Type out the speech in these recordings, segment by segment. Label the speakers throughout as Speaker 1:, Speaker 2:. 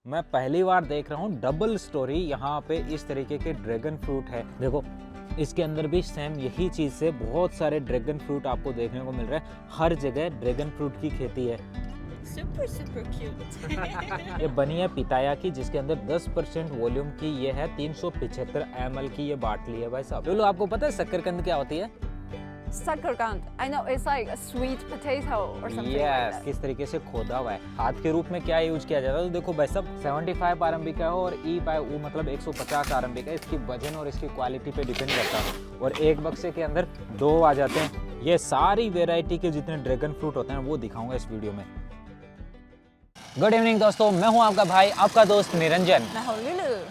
Speaker 1: मैं पहली बार देख रहा हूँ डबल स्टोरी यहाँ पे इस तरीके के ड्रैगन फ्रूट है। देखो इसके अंदर भी सेम यही चीज़ से बहुत सारे ड्रैगन फ्रूट आपको देखने को मिल रहे हैं। हर जगह ड्रैगन फ्रूट की खेती है।
Speaker 2: super cute.
Speaker 1: ये बनी है पिताया की, जिसके अंदर 10% वॉल्यूम की ये है। 375 ml की ये बाटली है भाई साहब। लोलो आपको पता है शकरकंद क्या होती है?
Speaker 3: Sakurkand. I know it's like a sweet potato or something like that.
Speaker 1: किस तरीके से खोदा हुआ है। खाद के रूप में क्या यूज किया जाता है? तो देखो भाई साहब 75 RMB का है और E बाय U मतलब 150 RMB का। इसकी वजन और इसकी क्वालिटी पे डिपेंड करता है और एक बक्से के अंदर 2 आ जाते हैं। ये सारी वेराइटी के जितने ड्रैगन फ्रूट होते हैं वो दिखाऊंगा इस वीडियो में। गुड इवनिंग दोस्तों, मैं हूं आपका भाई, आपका दोस्त निरंजन।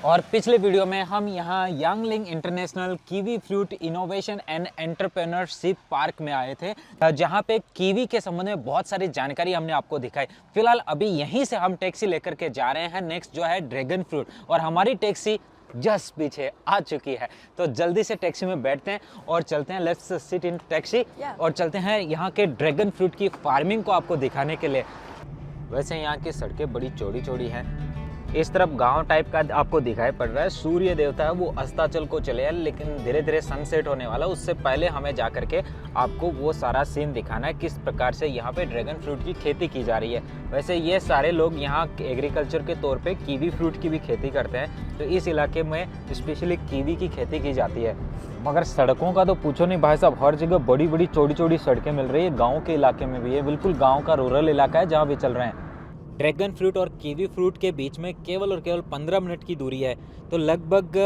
Speaker 1: और पिछले वीडियो में हम यहाँ Yangling international kiwi fruit innovation and entrepreneurship park में आए थे, जहाँ पे कीवी के संबंध में बहुत सारी जानकारी हमने आपको दिखाई। फिलहाल अभी यहीं से हम टैक्सी लेकर के जा रहे हैं नेक्स्ट जो है ड्रैगन फ्रूट, और हमारी टैक्सी जस्ट पीछे आ चुकी है। तो जल्दी से टैक्सी में बैठते हैं और चलते हैं। लेट्स सिट इन टैक्सी और चलते हैं यहाँ के ड्रैगन फ्रूट की फार्मिंग को आपको दिखाने के लिए। वैसे यहाँ की सड़कें बड़ी चौड़ी चौड़ी हैं। इस तरफ गांव टाइप का आपको दिखाई पड़ रहा है। सूर्य देवता है वो अस्ताचल को चले हैं, लेकिन धीरे धीरे सनसेट होने वाला। उससे पहले हमें जा करके आपको वो सारा सीन दिखाना है, किस प्रकार से यहाँ पे ड्रैगन फ्रूट की खेती की जा रही है। वैसे ये सारे लोग यहाँ एग्रीकल्चर के तौर पे कीवी फ्रूट की भी खेती करते हैं, तो इस इलाके में स्पेशली कीवी की खेती की जाती है। मगर सड़कों का तो पूछो नहीं भाई साहब, हर जगह बड़ी बड़ी चौड़ी चौड़ी सड़कें मिल रही है। गाँव के इलाके में भी है, बिल्कुल गाँव का रूरल इलाका है जहाँ भी चल रहे हैं। ड्रैगन फ्रूट और कीवी फ्रूट के बीच में केवल और केवल 15 मिनट की दूरी है, तो लगभग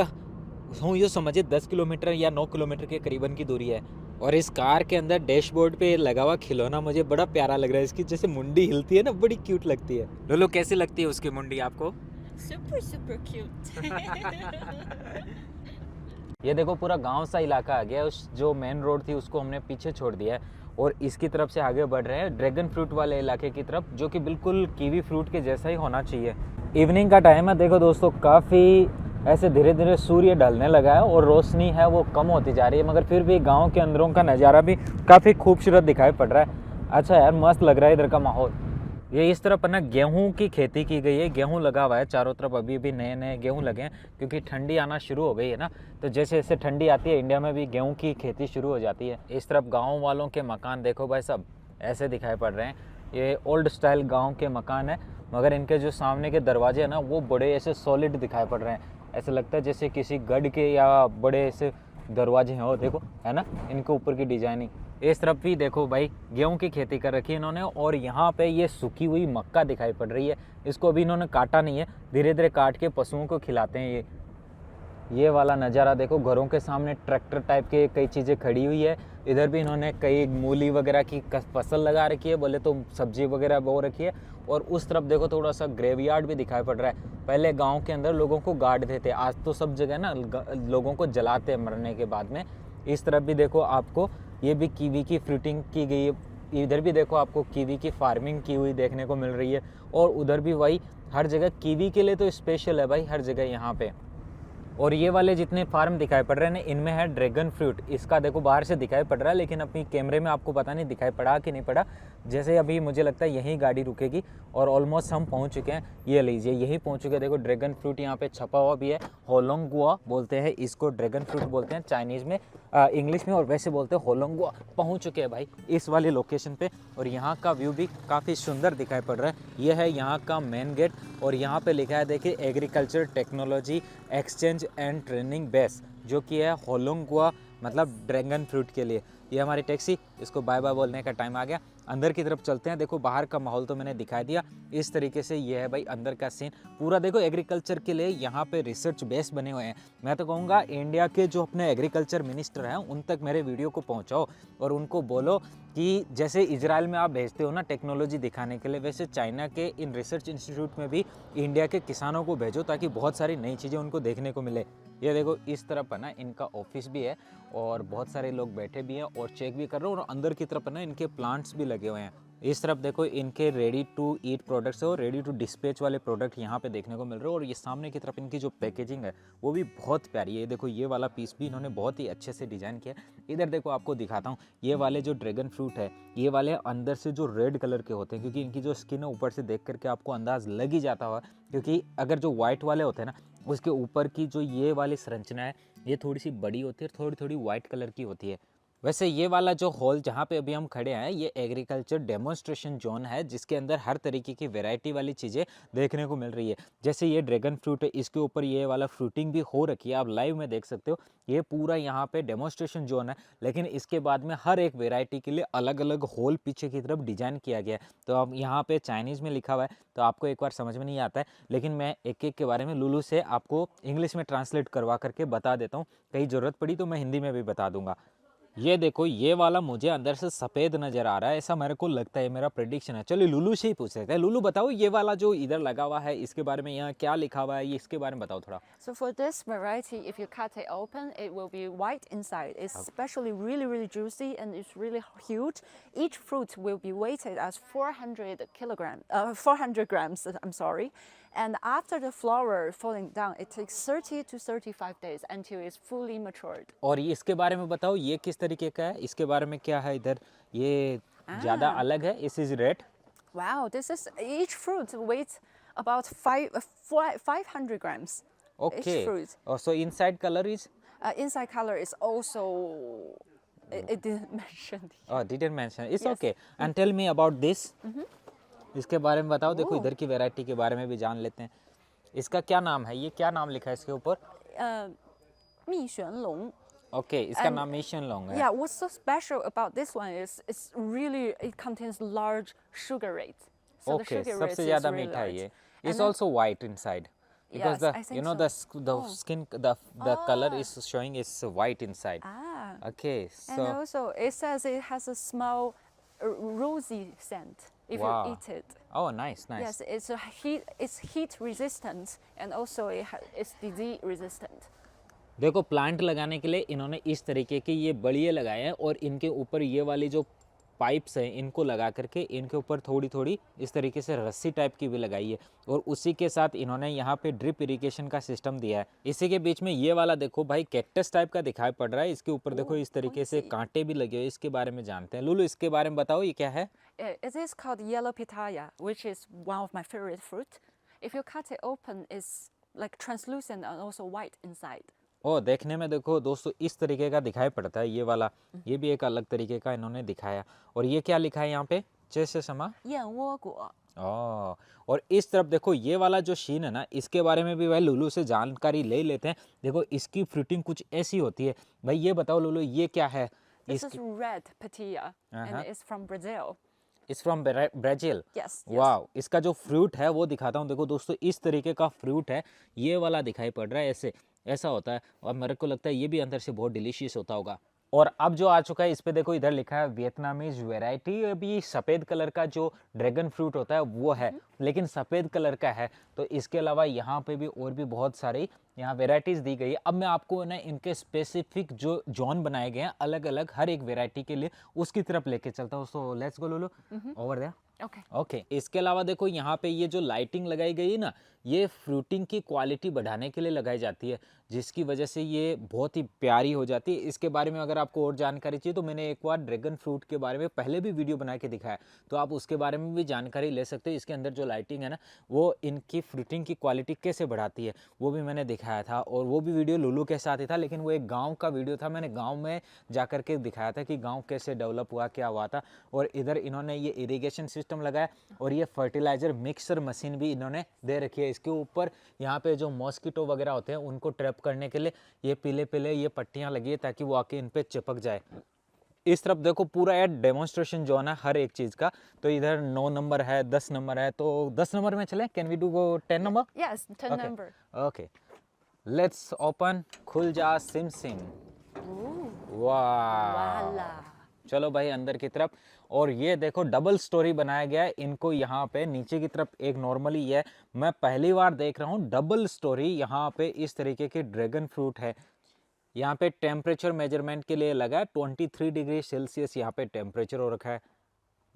Speaker 1: यूँ समझिए 10 किलोमीटर या 9 किलोमीटर के करीबन की दूरी है। और इस कार के अंदर डैशबोर्ड पे लगा हुआ खिलौना मुझे बड़ा प्यारा लग रहा है। इसकी जैसे मुंडी हिलती है ना, बड़ी क्यूट लगती है। लोलो कैसी लगती है उसकी मुंडी आपको?
Speaker 2: Super cute.
Speaker 1: ये देखो पूरा गांव सा इलाका आ गया। उस जो मेन रोड थी उसको हमने पीछे छोड़ दिया है और इसकी तरफ से आगे बढ़ रहे हैं ड्रैगन फ्रूट वाले इलाके की तरफ, जो कि बिल्कुल कीवी फ्रूट के जैसा ही होना चाहिए। इवनिंग का टाइम है। देखो दोस्तों, काफ़ी ऐसे धीरे धीरे सूर्य ढलने लगा है और रोशनी है वो कम होती जा रही है, मगर फिर भी गाँव के अंदरों का नज़ारा भी काफ़ी खूबसूरत दिखाई पड़ रहा है। अच्छा यार, मस्त लग रहा है इधर का माहौल। ये इस तरफ ना गेहूं की खेती की गई है। गेहूं लगा हुआ है चारों तरफ, अभी भी नए नए गेहूं लगे हैं क्योंकि ठंडी आना शुरू हो गई है ना। तो जैसे जैसे ठंडी आती है इंडिया में भी गेहूं की खेती शुरू हो जाती है। इस तरफ गांव वालों के मकान देखो भाई, सब ऐसे दिखाई पड़ रहे हैं। ये ओल्ड स्टाइल गाँव के मकान है, मगर इनके जो सामने के दरवाजे हैं ना वो बड़े ऐसे सॉलिड दिखाई पड़ रहे हैं। ऐसा लगता है जैसे किसी गढ़ के या बड़े ऐसे दरवाजे हैं। वो देखो है ना, इनके ऊपर की डिजाइनिंग। इस तरफ भी देखो भाई, गेहूं की खेती कर रखी है इन्होंने। और यहाँ पे ये सूखी हुई मक्का दिखाई पड़ रही है। इसको अभी इन्होंने काटा नहीं है, धीरे धीरे काट के पशुओं को खिलाते हैं। ये वाला नज़ारा देखो, घरों के सामने ट्रैक्टर टाइप के कई चीज़ें खड़ी हुई है। इधर भी इन्होंने कई मूली वगैरह की फसल लगा रखी है, बोले तो सब्जी वगैरह बो रखी है। और उस तरफ देखो थोड़ा सा ग्रेवयार्ड भी दिखाई पड़ रहा है। पहले गांव के अंदर लोगों को गाड़ते थे, आज तो सब जगह ना लोगों को जलाते हैं मरने के बाद में। इस तरफ भी देखो आपको ये भी कीवी की फ्रूटिंग की गई है। इधर भी देखो आपको कीवी की फार्मिंग की हुई देखने को मिल रही है। और उधर भी वही, हर जगह कीवी के लिए तो स्पेशल है भाई, हर जगह यहाँ पे। और ये वाले जितने फार्म दिखाई पड़ रहे हैं ना, इनमें है ड्रैगन फ्रूट। इसका देखो बाहर से दिखाई पड़ रहा है, लेकिन अपनी कैमरे में आपको पता नहीं दिखाई पड़ा कि नहीं पड़ा। जैसे अभी मुझे लगता है यहीं गाड़ी रुकेगी और ऑलमोस्ट हम पहुंच चुके हैं। ये लीजिए, यहीं पहुंच चुके हैं। देखो ड्रैगन फ्रूट यहाँ पे छपा हुआ भी है। होलोंगुआ बोलते हैं इसको, ड्रैगन फ्रूट बोलते हैं चाइनीज़ में, इंग्लिश में, और वैसे बोलते हैं होलोंगुआ। पहुँच चुके हैं भाई इस वाली लोकेशन पे। और यहाँ का व्यू भी काफ़ी सुंदर दिखाई पड़ रहा है। यह है यहाँ का मेन गेट और यहाँ पे लिखा है देखिए agriculture technology exchange and training base, जो कि है होलोंगुआ मतलब ड्रैगन फ्रूट के लिए। ये हमारी टैक्सी, इसको बाय बाय बोलने का टाइम आ गया। अंदर की तरफ चलते हैं। देखो बाहर का माहौल तो मैंने दिखा दिया। इस तरीके से ये है भाई अंदर का सीन पूरा। देखो एग्रीकल्चर के लिए यहाँ पे रिसर्च बेस बने हुए हैं। मैं तो कहूँगा इंडिया के जो अपने एग्रीकल्चर मिनिस्टर हैं उन तक मेरे वीडियो को पहुँचाओ और उनको बोलो कि जैसे इजराइल में आप भेजते हो ना टेक्नोलॉजी दिखाने के लिए, वैसे चाइना के इन रिसर्च इंस्टीट्यूट में भी इंडिया के किसानों को भेजो, ताकि बहुत सारी नई चीज़ें उनको देखने को मिले। ये देखो इस तरफ है ना इनका ऑफिस भी है और बहुत सारे लोग बैठे भी हैं और चेक भी कर रहे हैं। और अंदर की तरफ है ना इनके प्लांट्स भी लगे हुए हैं। इस तरफ देखो इनके रेडी टू ईट प्रोडक्ट्स और रेडी टू डिस्पैच वाले प्रोडक्ट यहाँ पे देखने को मिल रहे हैं। और ये सामने की तरफ इनकी जो पैकेजिंग है वो भी बहुत प्यारी है। देखो ये वाला पीस भी इन्होंने बहुत ही अच्छे से डिज़ाइन किया है। इधर देखो आपको दिखाता हूँ, ये वाले जो ड्रैगन फ्रूट है ये वाले अंदर से जो रेड कलर के होते हैं, क्योंकि इनकी जो स्किन है ऊपर से देख करके आपको अंदाज लग ही जाता हुआ, क्योंकि अगर जो वाइट वाले होते हैं ना उसके ऊपर की जो ये वाली संरचना है ये थोड़ी सी बड़ी होती है, थोड़ी थोड़ी वाइट कलर की होती है। वैसे ये वाला जो हॉल जहाँ पे अभी हम खड़े हैं ये एग्रीकल्चर डेमोन्स्ट्रेशन जोन है, जिसके अंदर हर तरीके की वैरायटी वाली चीज़ें देखने को मिल रही है। जैसे ये ड्रैगन फ्रूट है, इसके ऊपर ये वाला फ्रूटिंग भी हो रखी है, आप लाइव में देख सकते हो। ये पूरा यहाँ पे डेमोन्स्ट्रेशन जोन है, लेकिन इसके बाद में हर एक वेराइटी के लिए अलग अलग होल पीछे की तरफ डिजाइन किया गया है। तो अब यहाँ पे चाइनीज़ में लिखा हुआ है तो आपको एक बार समझ में नहीं आता है, लेकिन मैं एक एक के बारे में लुलू से आपको इंग्लिश में ट्रांसलेट करवा करके बता देता हूँ। कहीं ज़रूरत पड़ी तो मैं हिंदी में भी बता दूंगा। ये देखो ये वाला मुझे अंदर से सफ़ेद नज़र आ रहा है, ऐसा मेरे को लगता है, मेरा प्रेडिक्शन है। चलिए लुलू से ही पूछ लेते हैं। लुलू बताओ ये वाला जो इधर लगा हुआ है इसके बारे में, यहाँ क्या लिखा हुआ है, ये इसके बारे में बताओ थोड़ा।
Speaker 3: So for this variety, if you cut it open, it will be white inside. It's especially really juicy and it's really huge. Each fruit will be weighted as 400 grams. I'm sorry. And after the flower falling down, it takes 30 to 35 days until it's fully matured.
Speaker 1: और ये इसके बारे में बताओ, ये किस तरीके का है, इसके बारे में क्या है इधर, ये ज़्यादा अलग है, इस is red.
Speaker 3: Wow, this is each fruit weighs about 500 grams.
Speaker 1: Okay.
Speaker 3: Each fruit.
Speaker 1: Oh, so inside color is?
Speaker 3: Inside color is also it didn't mention.
Speaker 1: Oh, didn't mention. It's okay. And tell me about this. इसके बारे में बताओ। देखो इधर की variety के बारे में भी जान लेते हैं। इसका क्या नाम है, ये क्या नाम लिखा है इसके ऊपर?
Speaker 3: 蜜旋龙.
Speaker 1: ओके, इसका नाम मिशन लॉन्ग है।
Speaker 3: Yeah, what's so special about this one is it contains large sugar rate. So the
Speaker 1: okay,
Speaker 3: sugar rate
Speaker 1: सबसे
Speaker 3: is
Speaker 1: ज़्यादा
Speaker 3: really
Speaker 1: मीठा है
Speaker 3: large.
Speaker 1: ये।
Speaker 3: And
Speaker 1: It's
Speaker 3: then-
Speaker 1: also white inside. Because
Speaker 3: Yes,
Speaker 1: the
Speaker 3: I think
Speaker 1: you know
Speaker 3: so.
Speaker 1: the skin the color is showing is white inside.
Speaker 3: Ah.
Speaker 1: Okay,
Speaker 3: And
Speaker 1: so
Speaker 3: also it says it has a small rosy scent if
Speaker 1: Wow.
Speaker 3: you eat it.
Speaker 1: oh nice nice.
Speaker 3: Yes, it's heat resistant and also it's disease resistant.
Speaker 1: देखो plant लगाने के लिए इन्होंने इस तरीके के ये बड़िए लगाए हैं और इनके ऊपर ये वाली जो पाइप्स हैं इनको लगा करके इनके ऊपर थोड़ी थोड़ी इस तरीके से रस्सी टाइप की भी लगाई है और उसी के साथ इन्होंने यहाँ पे ड्रिप इरिगेशन का सिस्टम दिया है। इसी के बीच में ये वाला देखो भाई कैक्टस टाइप का दिखाई पड़ रहा है, इसके ऊपर देखो इस तरीके से कांटे भी लगे हुए, इसके बारे में जानते हैं। लुलू इसके बारे में बताओ ये क्या है?
Speaker 3: It is called yellow pitaya, which is one of my favorite fruit. If you cut it open, it's like translucent and also white inside.
Speaker 1: ओ देखने में देखो दोस्तों इस तरीके का दिखाई पड़ता है ये वाला, ये भी एक अलग तरीके का इन्होंने दिखाया। और ये क्या लिखा है यहाँ पे? जैसे समा ओ, और इस तरफ देखो ये वाला जो शीन है ना, इसके बारे में भी भाई लुलू से जानकारी ले लेते हैं। देखो इसकी फ्रूटिंग कुछ ऐसी होती है। भाई ये बताओ लुलू ये क्या है?
Speaker 3: This is red pitaya and it's from Brazil.
Speaker 1: इस फ्रॉम ब्राज़ील।
Speaker 3: Yes.
Speaker 1: वाओ, इसका जो फ्रूट है वो दिखाता हूँ। देखो दोस्तों इस तरीके का फ्रूट है, ये वाला दिखाई पड़ रहा है, ऐसा होता है और मेरे को लगता है ये भी अंदर से बहुत डिलीशियस होता होगा। और अब जो आ चुका है इस पे देखो इधर लिखा है वियतनामीज वैरायटी। अभी सफ़ेद कलर का जो ड्रैगन फ्रूट होता है वो है, लेकिन सफ़ेद कलर का है। तो इसके अलावा यहाँ पे भी और भी बहुत सारी यहाँ वैरायटीज़ दी गई है। अब मैं आपको ना इनके स्पेसिफिक जो जोन बनाए गए हैं अलग अलग हर एक वैरायटी के लिए, उसकी तरफ लेके चलता हूँ। सो लेट्स गो लुलू ओवर देयर।
Speaker 3: Okay.
Speaker 1: ओके इसके अलावा देखो यहाँ पे ये जो लाइटिंग लगाई गई है ना, ये फ्रूटिंग की क्वालिटी बढ़ाने के लिए लगाई जाती है, जिसकी वजह से ये बहुत ही प्यारी हो जाती है। इसके बारे में अगर आपको और जानकारी चाहिए तो मैंने एक बार ड्रैगन फ्रूट के बारे में पहले भी वीडियो बना के दिखाया, तो आप उसके बारे में भी जानकारी ले सकते हो। इसके अंदर जो लाइटिंग है ना वो इनकी फ्रूटिंग की क्वालिटी कैसे बढ़ाती है वो भी मैंने दिखाया था, और वो भी वीडियो लुलू के साथ ही था, लेकिन वो एक गाँव का वीडियो था। मैंने गाँव में जा कर के दिखाया था कि गाँव कैसे डेवलप हुआ, क्या हुआ था। और इधर इन्होंने ये इरीगेशन सिस्टम लगाया और ये फर्टिलाइजर मिक्सर मशीन भी इन्होंने दे रखी है। इसके ऊपर यहाँ पे जो मॉस्किटो वगैरह होते हैं उनको ट्रैप करने के लिए ये पीले पीले ये पट्टियाँ लगी है ताकि वो आके इन पे चिपक जाए। इस तरफ देखो पूरा ये डेमोन्स्ट्रेशन जोन है हर एक चीज़ का। तो इधर 9 नंबर है, 10 नंबर है, तो 10 नंबर में चले। Can we do go 10 number?
Speaker 3: Yes, 10 number.
Speaker 1: Okay let's open. खुल जा सिम सिम। वाह,
Speaker 3: Voila.
Speaker 1: चलो भाई अंदर की तरफ। और ये देखो डबल स्टोरी बनाया गया है इनको। यहाँ पे नीचे की तरफ एक नॉर्मली है, मैं पहली बार देख रहा हूँ डबल स्टोरी। यहाँ पे इस तरीके के ड्रैगन फ्रूट है। यहाँ पे टेम्परेचर मेजरमेंट के लिए लगा है 23 डिग्री सेल्सियस यहाँ पे टेम्परेचर हो रखा है।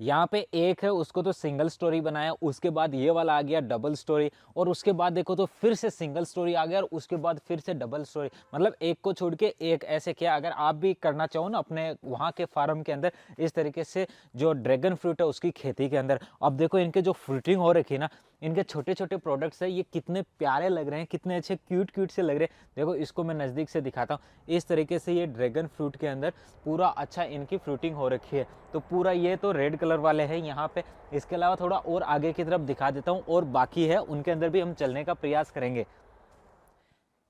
Speaker 1: यहाँ पे एक है उसको तो सिंगल स्टोरी बनाया, उसके बाद ये वाला आ गया डबल स्टोरी, और उसके बाद देखो तो फिर से सिंगल स्टोरी आ गया और उसके बाद फिर से डबल स्टोरी, मतलब एक को छोड़ के एक ऐसे किया। अगर आप भी करना चाहो ना अपने वहाँ के फार्म के अंदर इस तरीके से जो ड्रैगन फ्रूट है उसकी खेती के अंदर, अब देखो इनके जो फ्रूटिंग हो रखी है ना, इनके छोटे छोटे प्रोडक्ट्स है, ये कितने प्यारे लग रहे हैं, कितने अच्छे क्यूट क्यूट से लग रहे हैं। देखो इसको मैं नज़दीक से दिखाता हूँ। इस तरीके से ये ड्रैगन फ्रूट के अंदर पूरा अच्छा इनकी फ्रूटिंग हो रखी है। तो पूरा ये तो रेड कलर वाले हैं यहाँ पे, इसके अलावा थोड़ा और आगे की तरफ दिखा देता हूँ, और बाकी है उनके अंदर भी हम चलने का प्रयास करेंगे।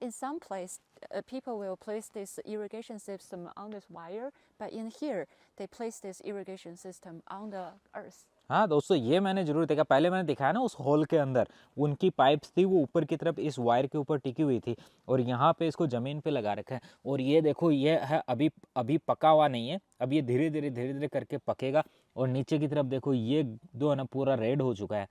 Speaker 3: In some place, people will place this irrigation system on this wire, but in here, they place this irrigation system on the earth.
Speaker 1: हाँ दोस्तों, ये मैंने जरूर देखा। पहले मैंने दिखाया ना उस हॉल के अंदर उनकी पाइप्स थी, वो ऊपर की तरफ इस वायर के ऊपर टिकी हुई थी, और यहाँ पे इसको ज़मीन पे लगा रखा है। और ये देखो ये है अभी अभी पका हुआ नहीं है, अब ये धीरे धीरे करके पकेगा। और नीचे की तरफ देखो ये जो है ना पूरा रेड हो चुका है।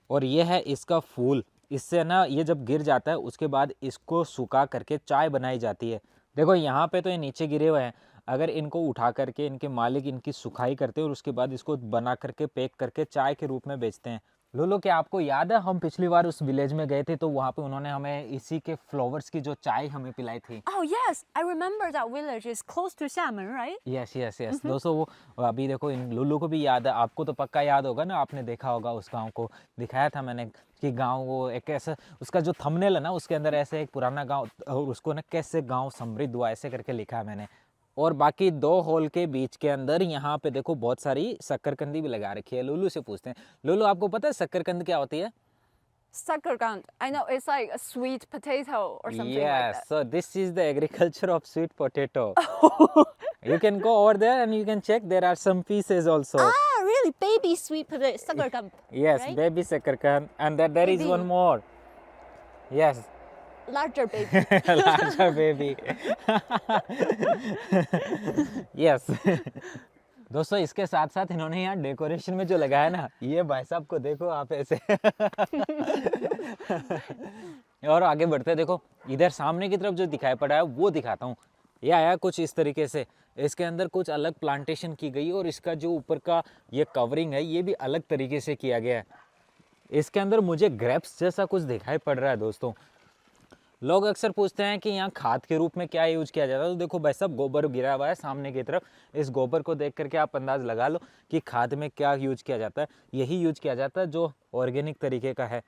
Speaker 1: और ये है इसका फूल, इससे ना ये जब गिर जाता है उसके बाद इसको सुखा करके चाय बनाई जाती है। देखो यहाँ पे तो ये नीचे गिरे हुए हैं, अगर इनको उठा करके इनके मालिक इनकी सुखाई करते हैं और उसके बाद इसको बना करके पैक करके चाय के रूप में बेचते हैं। लोलो, क्या आपको याद है हम पिछली बार उस विलेज में गए थे तो वहाँ पे उन्होंने हमें इसी के फ्लावर्स की जो चाय हमें पिलाई थी?
Speaker 3: Oh yes, I remember that village is close to Xiamen, right?
Speaker 1: Yes yes yes दोस्तों, वो अभी देखो इन लुल्लू को भी याद है, आपको तो पक्का याद होगा ना, आपने देखा होगा उस गांव को, दिखाया था मैंने कि गांव वो एक ऐसा, उसका जो थंबनेल है ना उसके अंदर ऐसे एक पुराना गांव और उसको ना कैसे गांव समृद्ध हुआ ऐसे करके लिखा है मैंने। और बाकी दो हॉल के बीच के अंदर यहाँ पे देखो बहुत सारी शक्करकंदी भी लगा रखी है। लुल्लू से पूछते हैं, लुल्लू आपको पता है शक्करकंद क्या होती है?
Speaker 3: Sakurgand. I know it's like a sweet potato or something like
Speaker 1: Yes,
Speaker 3: that.
Speaker 1: so this is the agriculture of sweet potato. You can go over there and you can check, there are some pieces also.
Speaker 3: Ah, really? Baby sweet potato, sakurgand.
Speaker 1: Yes,
Speaker 3: right?
Speaker 1: baby shakkarkand, and there is
Speaker 3: Baby.
Speaker 1: one more. Yes,
Speaker 3: Larger baby.
Speaker 1: larger baby. Yes. दोस्तों इसके साथ साथ इन्होंने यहाँ decoration में जो लगाया ना, ये भाई साहब को देखो आप ऐसे। और आगे बढ़ते देखो, इधर सामने की तरफ जो दिखाई पड़ा है वो दिखाता हूँ। ये आया कुछ इस तरीके से, इसके अंदर कुछ अलग प्लांटेशन की गई और इसका जो ऊपर का ये कवरिंग है ये भी अलग तरीके से किया गया है। इसके अंदर मुझे ग्रेप्स जैसा कुछ दिखाई पड़ रहा है दोस्तों। लोग अक्सर पूछते हैं कि यहाँ खाद के रूप में क्या यूज किया जाता है, तो देखो भाई साहब गोबर गिरा हुआ है सामने की तरफ, इस गोबर को देख करके आप अंदाज लगा लो कि खाद में क्या यूज किया जाता है। यही यूज किया जाता है जो ऑर्गेनिक तरीके का है।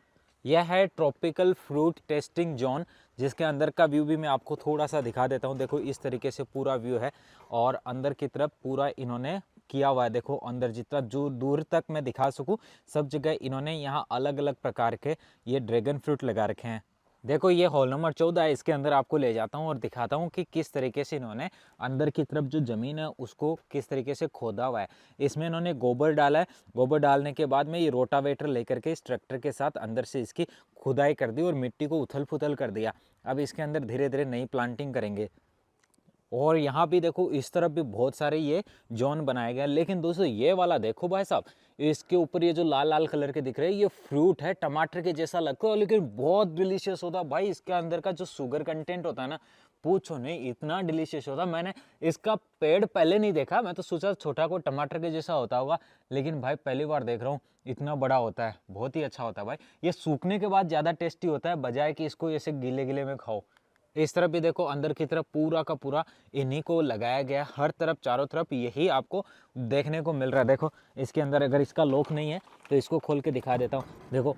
Speaker 1: यह है ट्रॉपिकल फ्रूट टेस्टिंग जोन, जिसके अंदर का व्यू भी मैं आपको थोड़ा सा दिखा देता हूँ। देखो इस तरीके से पूरा व्यू है और अंदर की तरफ पूरा इन्होंने किया हुआ है। देखो अंदर जितना जो दूर तक मैं दिखा सकूँ सब जगह इन्होंने यहाँ अलग अलग प्रकार के ये ड्रैगन फ्रूट लगा रखे हैं। देखो ये हॉल नंबर 14 है, इसके अंदर आपको ले जाता हूँ और दिखाता हूँ कि किस तरीके से इन्होंने अंदर की तरफ जो ज़मीन है उसको किस तरीके से खोदा हुआ है। इसमें इन्होंने गोबर डाला है, गोबर डालने के बाद में ये रोटावेटर लेकर के इस ट्रैक्टर के साथ अंदर से इसकी खुदाई कर दी और मिट्टी को उथल पुथल कर दिया। अब इसके अंदर धीरे धीरे नई प्लांटिंग करेंगे। और यहाँ भी देखो इस तरफ भी बहुत सारे ये जोन बनाए गए। लेकिन दोस्तों ये वाला देखो भाई साहब, इसके ऊपर ये जो लाल लाल कलर के दिख रहे हैं ये फ्रूट है, टमाटर के जैसा लगता है लेकिन बहुत डिलीशियस होता है भाई। इसके अंदर का जो शुगर कंटेंट होता है ना, पूछो नहीं, इतना डिलीशियस होता है। मैंने इसका पेड़ पहले नहीं देखा, मैं तो सोचा छोटा को टमाटर के जैसा होता होगा, लेकिन भाई पहली बार देख रहा हूँ इतना बड़ा होता है। बहुत ही अच्छा होता है भाई, ये सूखने के बाद ज़्यादा टेस्टी होता है बजाय कि इसको ऐसे गीले गीले में खाओ। इस तरफ भी देखो अंदर की तरफ पूरा का पूरा इन्हीं को लगाया गया, हर तरफ चारों तरफ यही आपको देखने को मिल रहा है। देखो इसके अंदर अगर इसका लॉक नहीं है तो इसको खोल के दिखा देता हूँ। देखो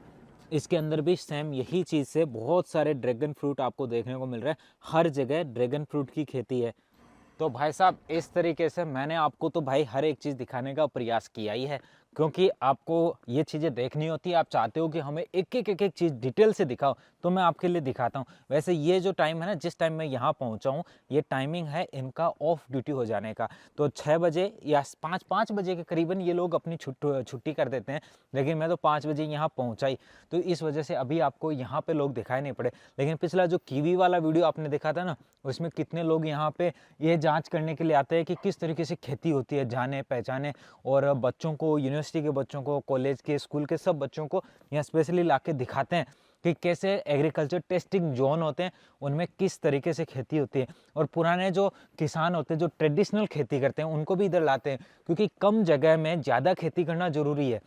Speaker 1: इसके अंदर भी सेम यही चीज़ से बहुत सारे ड्रैगन फ्रूट आपको देखने को मिल रहा है, हर जगह ड्रैगन फ्रूट की खेती है। तो भाई साहब इस तरीके से मैंने आपको तो भाई हर एक चीज़ दिखाने का प्रयास किया ही है, क्योंकि आपको ये चीज़ें देखनी होती है। आप चाहते हो कि हमें एक एक चीज़ डिटेल से दिखाओ, तो मैं आपके लिए दिखाता हूँ। वैसे ये जो टाइम है ना, जिस टाइम मैं यहाँ पहुँचा हूँ, ये टाइमिंग है इनका ऑफ ड्यूटी हो जाने का। तो 6 बजे या 5 बजे के करीबन ये लोग अपनी छुट्टी कर देते हैं, लेकिन मैं तो 5 बजे यहाँ पहुँचा ही, तो इस वजह से अभी आपको यहाँ पे लोग दिखाई नहीं पड़े। लेकिन पिछला जो कीवी वाला वीडियो आपने देखा था ना, उसमें कितने लोग यहाँ पे ये जांच करने के लिए आते हैं कि किस तरीके से खेती होती है, जाने पहचाने, और बच्चों को, यूनिवर्सिटी के बच्चों को, कॉलेज के, स्कूल के सब बच्चों को यहाँ स्पेशली ला के दिखाते हैं कि कैसे एग्रीकल्चर टेस्टिंग जोन होते हैं उनमें किस तरीके से खेती होती है, और पुराने जो किसान होते हैं जो ट्रेडिशनल खेती करते हैं उनको भी इधर लाते हैं, क्योंकि कम जगह में ज़्यादा खेती करना ज़रूरी है।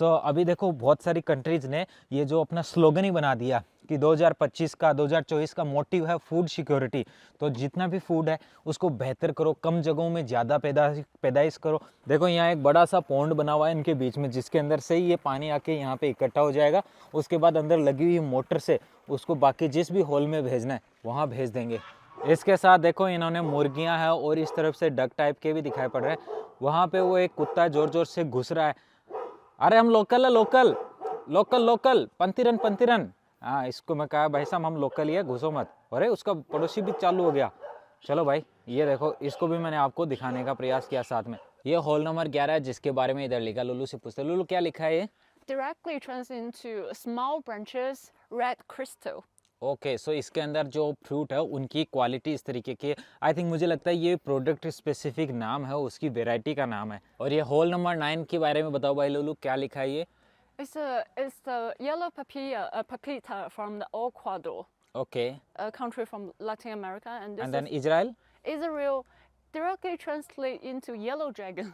Speaker 1: अभी देखो बहुत सारी कंट्रीज़ ने ये जो अपना स्लोगन ही बना दिया कि 2025 का 2024 का मोटिव है फूड सिक्योरिटी। तो जितना भी फूड है उसको बेहतर करो, कम जगहों में ज़्यादा पैदाइश करो। देखो यहाँ एक बड़ा सा पॉन्ड बना हुआ है इनके बीच में, जिसके अंदर से ही ये पानी आके यहाँ पे इकट्ठा हो जाएगा। उसके बाद अंदर लगी हुई मोटर से उसको बाकी जिस भी होल में भेजना है वहाँ भेज देंगे। इसके साथ देखो इन्होंने मुर्गियाँ हैं और इस तरफ से डक टाइप के भी दिखाई पड़ रहे हैं। वहाँ पे वो एक कुत्ता जोर जोर से घुस रहा है। अरे हम लोकल है, लोकल लोकल लोकल पंतिरन पंतिरन। हाँ, इसको मैं कहा भाई साहब हम लोकल ही है, घुसो मत। अरे उसका पड़ोसी भी चालू हो गया। चलो भाई, ये देखो इसको भी मैंने आपको दिखाने का प्रयास किया साथ में। ये हॉल नंबर 11 है जिसके बारे में इधर लिखा। लुलू से पूछते, लुलू क्या लिखा है ये?
Speaker 3: Directly turns into small branches, red crystal.
Speaker 1: Okay, so इसके अंदर जो फ्रूट है उनकी क्वालिटी इस तरीके की। आई थिंक मुझे लगता है ये प्रोडक्ट स्पेसिफिक नाम है, उसकी वेराइटी का नाम है। और ये हॉल नंबर 9 के बारे में बताओ भाई लुलू, क्या लिखा है ये?
Speaker 3: It's the yellow papita from the Ecuador,
Speaker 1: okay,
Speaker 3: a country from Latin America, and this
Speaker 1: and then
Speaker 3: is
Speaker 1: Israel
Speaker 3: Israel. Directly translate into yellow dragon.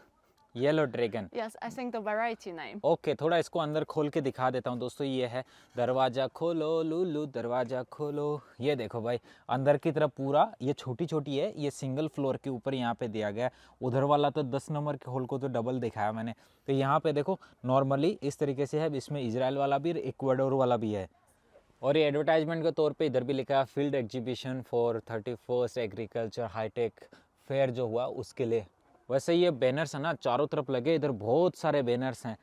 Speaker 1: Yellow dragon.
Speaker 3: Yes, I think the variety name.
Speaker 1: Okay, थोड़ा इसको अंदर खोल के दिखा देता हूँ दोस्तों। ये है दरवाज़ा खोलो लुलू दरवाज़ा खोलो। ये देखो भाई अंदर की तरफ पूरा ये छोटी छोटी है, ये सिंगल फ्लोर के ऊपर यहाँ पे दिया गया है। उधर वाला तो 10 नंबर के होल को तो डबल दिखाया मैंने। तो यहाँ पे देखो नॉर्मली इस तरीके से है, इसमें इजराइल वाला भी इक्वाडोर वाला भी है। और ये एडवर्टाइजमेंट के तौर पे इधर भी लिखा है field exhibition for 31st agriculture hi tech fair जो हुआ उसके लिए। वैसे ये बैनर्स है ना चारों तरफ लगे, इधर बहुत सारे बैनर्स हैं।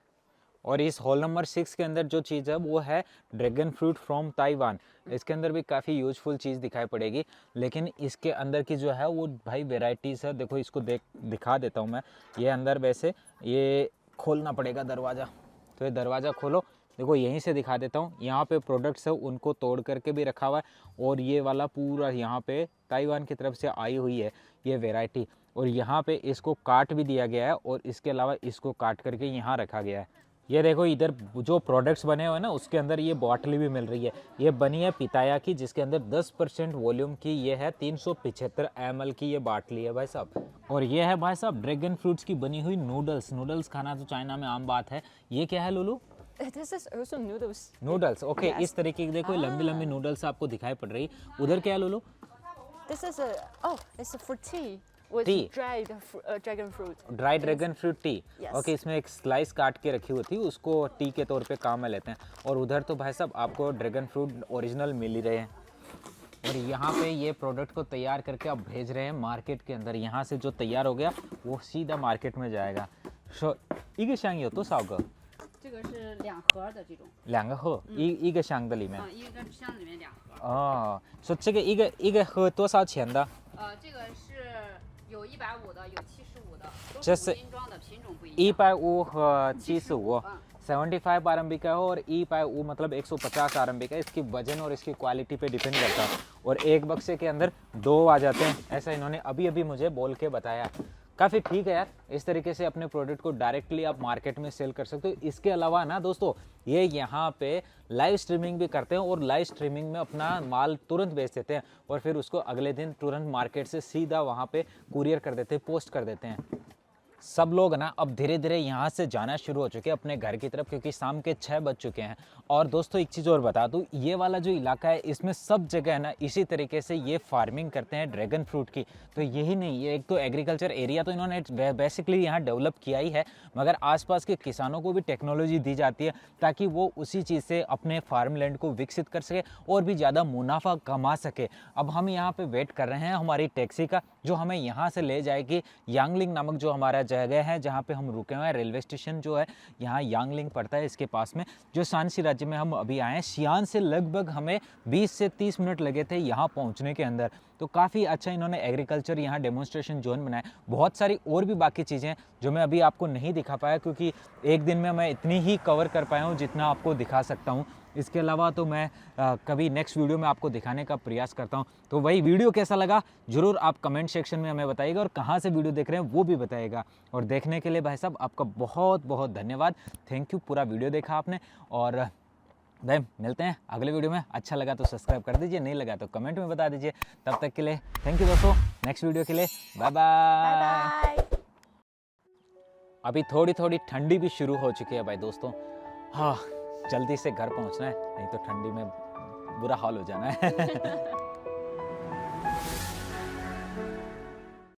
Speaker 1: और इस हॉल नंबर 6 के अंदर जो चीज़ है वो है ड्रैगन फ्रूट फ्रॉम ताइवान। इसके अंदर भी काफ़ी यूजफुल चीज़ दिखाई पड़ेगी, लेकिन इसके अंदर की जो है वो भाई वेराइटीज़ है। देखो इसको दिखा देता हूँ मैं। ये अंदर वैसे ये खोलना पड़ेगा दरवाज़ा, तो ये दरवाज़ा खोलो। देखो यहीं से दिखा देता हूँ, यहाँ पे प्रोडक्ट्स है उनको तोड़ करके भी रखा हुआ है। और ये वाला पूरा यहाँ पे ताइवान की तरफ से आई हुई है ये वैरायटी। और यहाँ पे इसको काट भी दिया गया है और इसके अलावा इसको काट करके यहाँ रखा गया है। ये देखो इधर जो प्रोडक्ट्स बने हुए हैं ना उसके अंदर ये बॉटल भी मिल रही है। ये बनी है पिताया की, जिसके अंदर 10% वॉल्यूम की ये है 375 ml की ये बाटली है भाई साहब। और ये है भाई साहब ड्रैगन फ्रूट्स की बनी हुई नूडल्स खाना तो चाइना में आम बात है। ये क्या है Lulu?
Speaker 3: This is also noodles.
Speaker 1: Noodles, okay.
Speaker 3: Yes.
Speaker 1: इस तरीके की देखो लंबी लंबी नूडल्स आपको दिखाई पड़ रही। उधर क्या है Lulu?
Speaker 3: This is it's for tea with
Speaker 1: Tea.
Speaker 3: dried dragon fruit.
Speaker 1: Dry dragon fruit T.
Speaker 3: Yes.
Speaker 1: Okay, इसमें एक स्लाइस काट के रखी हुई थी, उसको टी के तौर पे काम में लेते हैं। और उधर तो भाई साहब आपको ड्रैगन फ्रूट ओरिजिनल मिल ही रहे हैं। और यहाँ पे ये प्रोडक्ट को तैयार करके आप भेज रहे हैं मार्केट के अंदर। यहाँ से जो तैयार हो गया वो सीधा मार्केट में जाएगा। सो一个箱有多少个？
Speaker 4: 这个是2盒的这种，
Speaker 1: 2个盒，一个箱子里面。
Speaker 4: 一个箱子里面2盒。
Speaker 1: 哦，说这个一个盒多少钱的？
Speaker 4: 这个是有150的，有75的，都
Speaker 1: 这是
Speaker 4: 是无斤装的，品种不一样。
Speaker 1: 150和75
Speaker 4: 嗯
Speaker 1: 75 RMB का है और 150 मतलब 150 RMB का। इसकी वजन और इसकी क्वालिटी पे डिपेंड करता है। और एक बक्से के अंदर 2 आ जाते हैं, ऐसा इन्होंने अभी अभी मुझे बोल के बताया। काफ़ी ठीक है यार, इस तरीके से अपने प्रोडक्ट को डायरेक्टली आप मार्केट में सेल कर सकते हो। इसके अलावा ना दोस्तों ये यहाँ पे लाइव स्ट्रीमिंग भी करते हैं और लाइव स्ट्रीमिंग में अपना माल तुरंत बेच देते हैं और फिर उसको अगले दिन तुरंत मार्केट से सीधा वहाँ पे कुरियर कर देते हैं, पोस्ट कर देते हैं। सब लोग ना अब धीरे धीरे यहाँ से जाना शुरू हो चुके हैं अपने घर की तरफ, क्योंकि शाम के 6 बज चुके हैं। और दोस्तों एक चीज़ और बता दूँ, ये वाला जो इलाका है इसमें सब जगह है ना इसी तरीके से ये फार्मिंग करते हैं ड्रैगन फ्रूट की। तो यही नहीं, ये एक तो एग्रीकल्चर एरिया तो इन्होंने बेसिकली यहाँ डेवलप किया ही है, मगर आसपास के किसानों को भी टेक्नोलॉजी दी जाती है ताकि वो उसी चीज़ से अपने फार्म लैंड को विकसित कर सके और भी ज़्यादा मुनाफा कमा सके। अब हम यहाँ पे वेट कर रहे हैं हमारी टैक्सी का, जो हमें यहाँ से ले जाएगी यांगलिंग नामक जो हमारा जगह है जहाँ पे हम रुके हुए हैं। रेलवे स्टेशन जो है यहाँ यांगलिंग पड़ता है, इसके पास में जो शांसी राज्य में हम अभी आए हैं। शियान से लगभग हमें 20 से 30 मिनट लगे थे यहाँ पहुँचने के अंदर। तो काफ़ी अच्छा इन्होंने एग्रीकल्चर यहाँ डेमोन्स्ट्रेशन जोन बनाया। बहुत सारी और भी बाकी चीज़ें हैं जो मैं अभी आपको नहीं दिखा पाया, क्योंकि एक दिन में मैं इतनी ही कवर कर पाया हूँ जितना आपको दिखा सकता हूँ। इसके अलावा तो मैं कभी नेक्स्ट वीडियो में आपको दिखाने का प्रयास करता हूँ। तो वही वीडियो कैसा लगा ज़रूर आप कमेंट सेक्शन में हमें बताइएगा, और कहाँ से वीडियो देख रहे हैं वो भी बताइएगा। और देखने के लिए भाई साहब आपका बहुत बहुत धन्यवाद। थैंक यू, पूरा वीडियो देखा आपने। और भाई मिलते हैं अगले वीडियो में। अच्छा लगा तो सब्सक्राइब कर दीजिए, नहीं लगा तो कमेंट में बता दीजिए। तब तक के लिए थैंक यू दोस्तों। नेक्स्ट वीडियो के लिए बाय बाय।
Speaker 3: बाय।
Speaker 1: अभी थोड़ी थोड़ी ठंडी भी शुरू हो चुकी है भाई दोस्तों। हाँ, जल्दी से घर पहुंचना है, नहीं तो ठंडी में बुरा हाल हो जाना है।